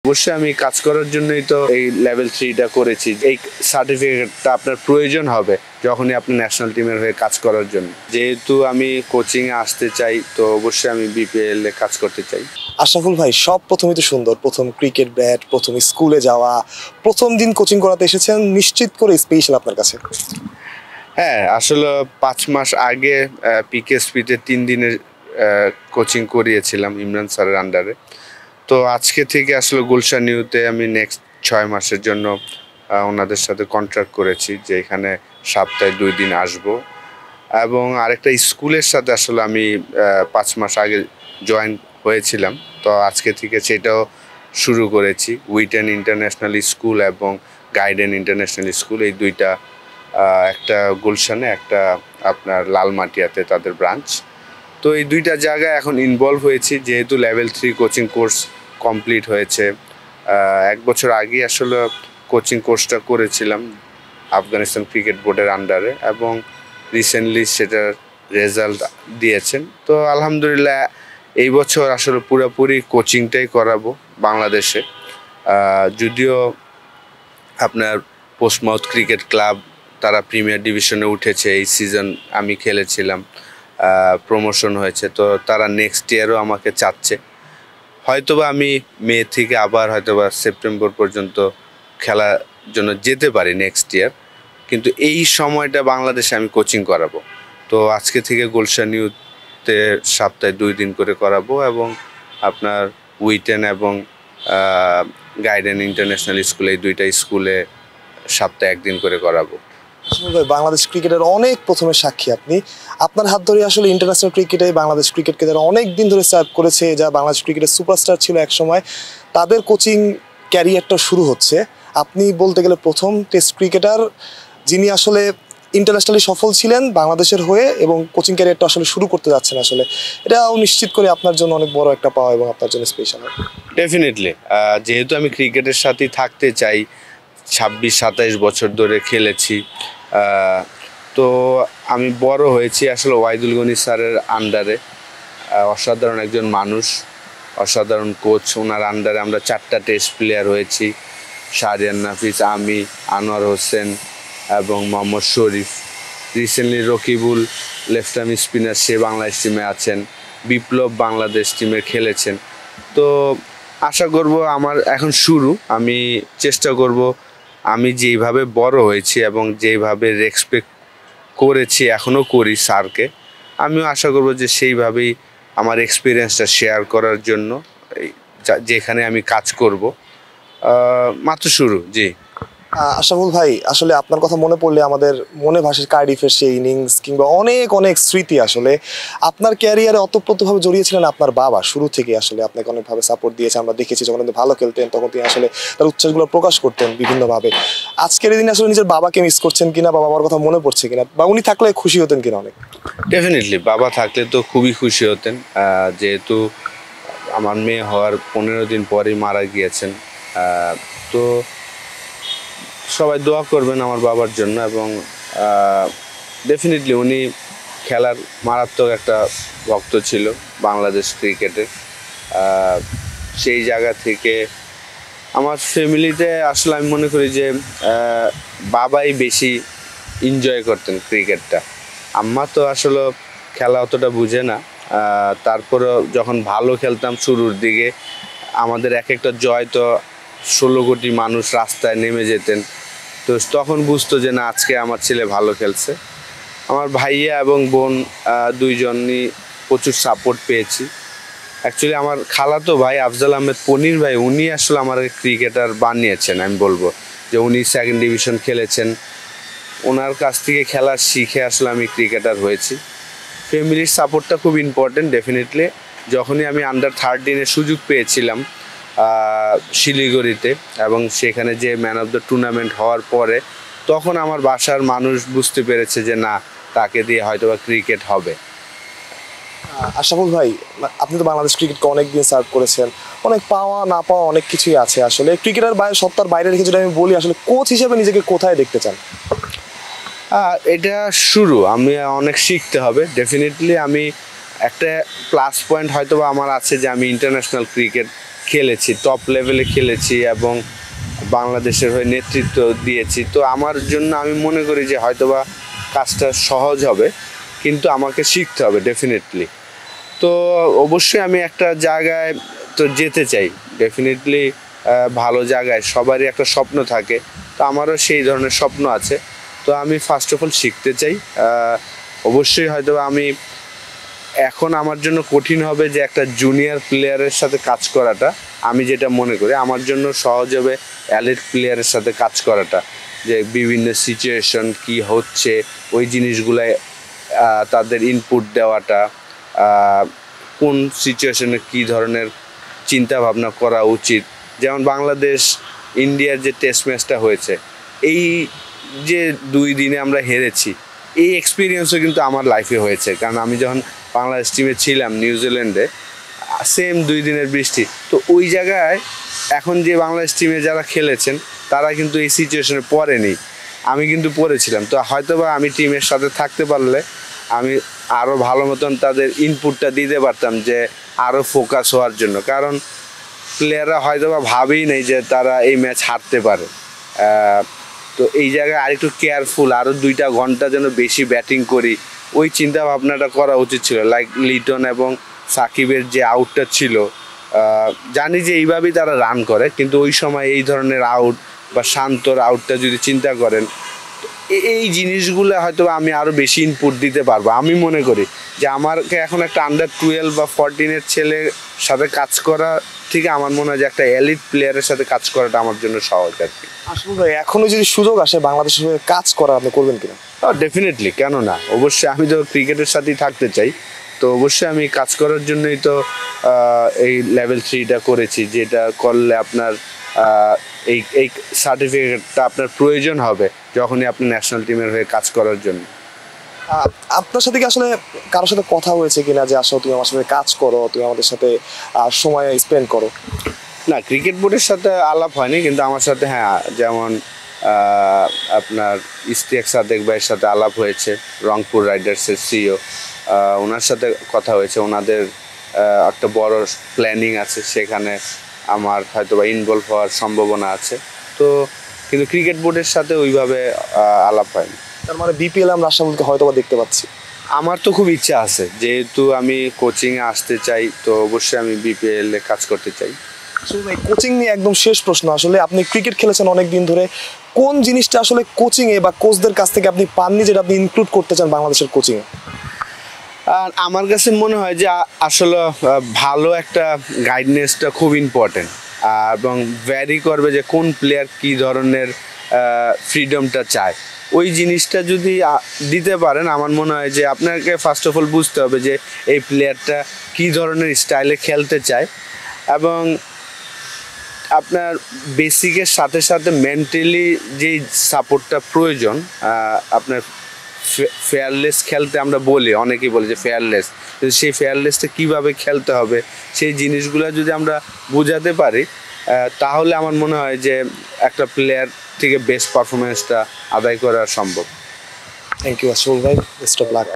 অবশ্যই আমি কাজ করার জন্যই তো এই লেভেল 3টা করেছি। এই সার্টিফিকেটটা আপনার প্রয়োজন হবে যখনই আপনি ন্যাশনাল টিমের হয়ে কাজ করার জন্য। যেহেতু আমি কোচিংয়ে আসতে চাই, তো অবশ্যই আমি বিপিএল এ কাজ করতে চাই। আশরাফুল ভাই, সব প্রথমে তো সুন্দর, প্রথম ক্রিকেট ব্যাট, প্রথম স্কুলে যাওয়া, প্রথম দিন কোচিং করাতে এসেছেন, নিশ্চিত করে স্পেশাল আপনার কাছে। হ্যাঁ, আসলে 5 মাস আগে পিকেএসপিতে 3 দিনের কোচিং করিয়েছিলাম ইমরান স্যারের আন্ডারে। তো আজকে থেকে আসলে গুলশান নিউতে আমি নেক্সট 6 মাসের জন্য ওনাদের সাথে কন্ট্রাক্ট করেছি যে এখানে সপ্তাহে 2 দিন আসব। এবং আরেকটা স্কুলের সাথে আসলে আমি 5 মাস আগে জয়েন হয়েছিলাম, তো আজকে থেকে সেটাও শুরু করেছি। উইটেন ইন্টারন্যাশনাল স্কুল এবং গাইডেন ইন্টারন্যাশনাল স্কুল, এই দুইটা, একটা গুলশানে, একটা আপনার লালমাটিয়াতে তাদের ব্রাঞ্চ। তো এই দুইটা জায়গায় এখন ইনভলভ হয়েছি, যেহেতু লেভেল 3 কোচিং কোর্স কমপ্লিট হয়েছে। 1 বছর আগে আসলে কোচিং কোর্সটা করেছিলাম আফগানিস্তান ক্রিকেট বোর্ডের আন্ডারে, এবং রিসেন্টলি সেটার রেজাল্ট দিয়েছেন। তো আলহামদুলিল্লাহ এই বছর আসলে পুরোপুরি কোচিংটাই করাবো বাংলাদেশে। যদিও আপনার পোস্টমাউথ ক্রিকেট ক্লাব তারা প্রিমিয়ার ডিভিশনে উঠেছে, এই সিজন আমি খেলেছিলাম, প্রমোশন হয়েছে, তো তারা নেক্সট ইয়ারও আমাকে চাচ্ছে। হয়তোবা আমি মে থেকে আবার হয়তোবা সেপ্টেম্বর পর্যন্ত খেলার জন্য যেতে পারি নেক্সট ইয়ার, কিন্তু এই সময়টা বাংলাদেশে আমি কোচিং করাবো। তো আজকে থেকে গুলশান নিউতে সপ্তাহে 2 দিন করে করাবো, এবং আপনার উইটেন এবং গাইডেন ইন্টারন্যাশনাল স্কুল, এই দুইটা স্কুলে সপ্তাহে 1 দিন করে করাবো। আশরাফুল ভাই, বাংলাদেশ ক্রিকেটের অনেক প্রথমে সাক্ষী আপনি। আপনার হাত ধরে আসলে ইন্টারন্যাশনাল ক্রিকেটে বাংলাদেশ ক্রিকেটকে যারা অনেক দিন ধরে সার্ভ করেছে, যা বাংলাদেশ ক্রিকেটের সুপারস্টার ছিল এক সময়, তাদের কোচিং ক্যারিয়ারটা শুরু হচ্ছে। আপনি বলতে গেলে প্রথম টেস্ট ক্রিকেটার যিনি আসলে ইন্টারন্যাশনালি সফল ছিলেন বাংলাদেশের হয়ে, এবং কোচিং ক্যারিয়ারটা আসলে শুরু করতে যাচ্ছেন। আসলে এটাও নিশ্চিত করে আপনার জন্য অনেক বড় একটা পাওয়া, এবং আপনার জন্য স্পেশাল। ডেফিনেটলি, যেহেতু আমি ক্রিকেটের সাথেই থাকতে চাই, 26-27 বছর ধরে খেলেছি, তো আমি বড় হয়েছি আসলে ওয়াহিদুল গনি স্যারের আন্ডারে। অসাধারণ একজন মানুষ, অসাধারণ কোচ। ওনার আন্ডারে আমরা 4টা টেস্ট প্লেয়ার হয়েছি, শাহরিয়ার নাফিস, আমি, আনোয়ার হোসেন এবং Mohammad Sharif. Recently Rakibul left arm spinner, সে বাংলাদেশ টিমে আছেন। বিপ্লব বাংলাদেশ টিমে খেলেছেন। তো আশা করব আমার এখন শুরু, আমি চেষ্টা করব আমি যেইভাবে বড় হয়েছি এবং যেইভাবে রেসপেক্ট করেছি, এখনও করি স্যারকে, আমিও আশা করব যে সেইভাবেই আমার এক্সপিরিয়েন্সটা শেয়ার করার জন্য যেখানে আমি কাজ করব। মাত্র শুরু। জি আশরাফুল ভাই, আসলে আপনার কথা মনে পড়লে আমাদের মনে ভাসে কার্ডিফের সেই ইনিংস, কিংবা অনেক অনেক স্মৃতি। আসলে আপনার ক্যারিয়ারে অতপ্রতভাবে জড়িয়েছিলেন আপনার বাবা, শুরু থেকে আসলে আপনাকে অনেকভাবে সাপোর্ট দিয়েছে। আমরা দেখেছি যখন আপনি ভালো খেলতেন তখন তিনি আসলে তার উচ্ছ্বাসগুলো প্রকাশ করতেন বিভিন্নভাবে। আজকের দিনে আসলে নিজের বাবাকে মিস করছেন কিনা, বা বাবার কথা মনে পড়ছে কিনা, বা উনি থাকলে খুশি হতেন কিনা? অনেক ডেফিনেটলি বাবা থাকলে তো খুবই খুশি হতেন, যেহেতু আমার মেয়ে হওয়ার 15 দিন পরেই মারা গিয়েছেন। তো সবাই দোয়া করবেন আমার বাবার জন্য, এবং ডেফিনেটলি উনি খেলার মারাত্মক একটা ভক্ত ছিল বাংলাদেশ ক্রিকেটের। সেই জায়গা থেকে আমার ফ্যামিলিতে আসলে আমি মনে করি যে বাবাই বেশি এনজয় করতেন ক্রিকেটটা। আম্মা তো আসলে খেলা অতটা বুঝে না, তারপরেও যখন ভালো খেলতাম শুরুর দিকে, আমাদের এক একটা জয় তো 16 কোটি মানুষ রাস্তায় নেমে যেতেন, তো তখন বুঝতো যে না, আজকে আমার ছেলে ভালো খেলছে। আমার ভাইয়া এবং বোন দুইজনই প্রচুর সাপোর্ট পেয়েছি। অ্যাকচুয়ালি আমার খালাতো ভাই আফজাল আহমেদ পনির ভাই, উনি আসলে আমার ক্রিকেটার বানিয়েছেন। আমি বলবো যে উনি 2nd ডিভিশন খেলেছেন, ওনার কাছ থেকে খেলা শিখে আসলে আমি ক্রিকেটার হয়েছি। ফ্যামিলির সাপোর্টটা খুব ইম্পর্টেন্ট ডেফিনেটলি। যখনই আমি আন্ডার 13-এর সুযোগ পেয়েছিলাম শিলিগুড়িতে, এবং সেখানে যে ম্যান অফ দ্য টুর্নামেন্ট হওয়ার পরে, তখন আমার বাসার মানুষ বুঝতে পেরেছে যে না, তাকে দিয়ে হয়তোবা ক্রিকেট হবে। আশরাফুল ভাই, আপনি তো বাংলাদেশ ক্রিকেটকে অনেকদিন সার্ভ করেছেন, অনেক পাওয়া না পাওয়া অনেক কিছুই আছে। আসলে ক্রিকেটের বাইরে, সত্তার বাইরে রেখে যদি আমি বলি, আসলে কোচ হিসেবে নিজেকে কোথায় দেখতে চান? এটা শুরু, আমি অনেক শিখতে হবে ডেফিনেটলি। আমি একটা প্লাস পয়েন্ট হয়তো বা আমার আছে যে আমি ইন্টারন্যাশনাল ক্রিকেট খেলেছি, টপ লেভেলে খেলেছি এবং বাংলাদেশের হয়ে নেতৃত্ব দিয়েছি। তো আমার জন্য আমি মনে করি যে হয়তোবা কাজটা সহজ হবে, কিন্তু আমাকে শিখতে হবে ডেফিনেটলি। তো অবশ্যই আমি একটা জায়গায় তো যেতে চাই ডেফিনেটলি, ভালো জায়গায়। সবারই একটা স্বপ্ন থাকে, তো আমারও সেই ধরনের স্বপ্ন আছে। তো আমি ফার্স্ট অফ অল শিখতে চাই। অবশ্যই হয়তো আমি এখন আমার জন্য কঠিন হবে যে একটা জুনিয়র প্লেয়ারের সাথে কাজ করাটা। আমি যেটা মনে করি আমার জন্য সহজ হবে এলিট প্লেয়ারের সাথে কাজ করাটা, যে বিভিন্ন সিচুয়েশন কি হচ্ছে ওই জিনিসগুলাই তাদের ইনপুট দেওয়াটা, কোন সিচুয়েশনে কী ধরনের চিন্তা ভাবনা করা উচিত। যেমন বাংলাদেশ ইন্ডিয়ার যে টেস্ট ম্যাচটা হয়েছে, এই যে 2 দিনে আমরা হেরেছি, এই এক্সপিরিয়েন্সও কিন্তু আমার লাইফে হয়েছে। কারণ আমি যখন বাংলাদেশ টিমে ছিলাম নিউজিল্যান্ডে, সেম 2 দিনের বৃষ্টি। তো ওই জায়গায় এখন যে বাংলাদেশ টিমে যারা খেলেছেন তারা কিন্তু এই সিচুয়েশনে পড়েনি, আমি কিন্তু পড়েছিলাম। তো হয়তোবা আমি টিমের সাথে থাকতে পারলে আমি আরও ভালো মতন তাদের ইনপুটটা দিতে পারতাম, যে আরও ফোকাস হওয়ার জন্য। কারণ প্লেয়াররা হয়তোবা ভাবেই নেই যে তারা এই ম্যাচ হারতে পারে। তো এই জায়গায় আরেকটু কেয়ারফুল, আরও 2টা ঘন্টা যেন বেশি ব্যাটিং করি, ওই চিন্তা ভাবনাটা করা উচিত ছিল। লাইক লিটন এবং সাকিবের যে আউটটা ছিল, জানি যে এইভাবেই তারা রান করে, কিন্তু ওই সময় এই ধরনের আউট বা শান্তর আউটটা যদি চিন্তা করেন, এই জিনিসগুলো হয়তো আমি আরও বেশি ইনপুট দিতে পারবো। আমি মনে করি যে আমাকে এখন একটা আন্ডার 12 বা 14-এর ছেলের সাথে কাজ করা থেকে আমার মনে হয় যে একটা এলিট প্লেয়ারের সাথে কাজ করাটা আমার জন্য সহজ আর কি। আসলে ভাই এখনো যদি সুযোগ আসে বাংলাদেশের হয়ে কাজ করা, আপনি করবেন কিনা? ডেফিনেটলি, কেন না। অবশ্যই আমি তো ক্রিকেটের সাথেই থাকতে চাই, তো অবশ্যই আমি কাজ করার জন্যই তো এই লেভেল 3টা করেছি, যেটা করলে আপনার এই এই সার্টিফিকেটটা আপনার প্রয়োজন হবে যখনই আপনি ন্যাশনাল টিমের হয়ে কাজ করার জন্য। আপনার সাথে কি আসলে কারোর সাথে কথা হয়েছে কিনা যে আসলে তুমি আমার সাথে কাজ করো, তুমি আমাদের সাথে সময় স্পেন্ড করো? না, ক্রিকেট বোর্ডের সাথে আলাপ হয়নি, কিন্তু আমার সাথে হ্যাঁ, যেমন আপনার ইশতিয়াক সাদেক ভাইয়ের সাথে আলাপ হয়েছে, রংপুর রাইডার্সের সিইও, ওনার সাথে কথা হয়েছে। ওনাদের একটা বড় প্ল্যানিং আছে, সেখানে আমার হয়তো বা ইনভলভ হওয়ার সম্ভাবনা আছে। তো কিন্তু ক্রিকেট বোর্ডের সাথে ওইভাবে আলাপ হয়নি। তার মানে বিপিএল আমরা রাশাদুলকে হয়তো বা দেখতে পাচ্ছি। আমার তো খুব ইচ্ছা আছে, যেহেতু আমি কোচিংয়ে আসতে চাই, তো অবশ্যই আমি বিপিএল এ কাজ করতে চাই। কোচিং নিয়ে একদম শেষ প্রশ্ন, আসলে আপনি ক্রিকেট খেলেছেন অনেক দিন ধরে, কোন জিনিসটা আসলে কোচিংয়ে বা কোচদের কাছ থেকে আপনি পাননি যেটা আপনি ইনক্লুড করতে চান বাংলাদেশের কোচিংয়ে? আর আমার কাছে মনে হয় যে আসলে ভালো একটা গাইডনেসটা খুব ইম্পর্টেন্ট, এবং ভ্যারি করবে যে কোন প্লেয়ার কী ধরনের ফ্রিডমটা চায়। ওই জিনিসটা যদি দিতে পারেন, আমার মনে হয় যে আপনাকে ফার্স্ট অফ অল বুঝতে হবে যে এই প্লেয়ারটা কী ধরনের স্টাইলে খেলতে চায়, এবং আপনার বেসিকের সাথে সাথে মেন্টালি যেই সাপোর্টটা প্রয়োজন। আপনার ফেয়ারলেস খেলতে আমরা বলি, অনেকেই বলে যে ফেয়ারলেস, কিন্তু সেই ফেয়ারলেসটা কীভাবে খেলতে হবে সেই জিনিসগুলো যদি আমরা বোঝাতে পারি, তাহলে আমার মনে হয় যে একটা প্লেয়ার থেকে বেস্ট পারফরমেন্সটা আদায় করা সম্ভব। থ্যাংক ইউ আসল ভাই, বেস্ট অফ লাক।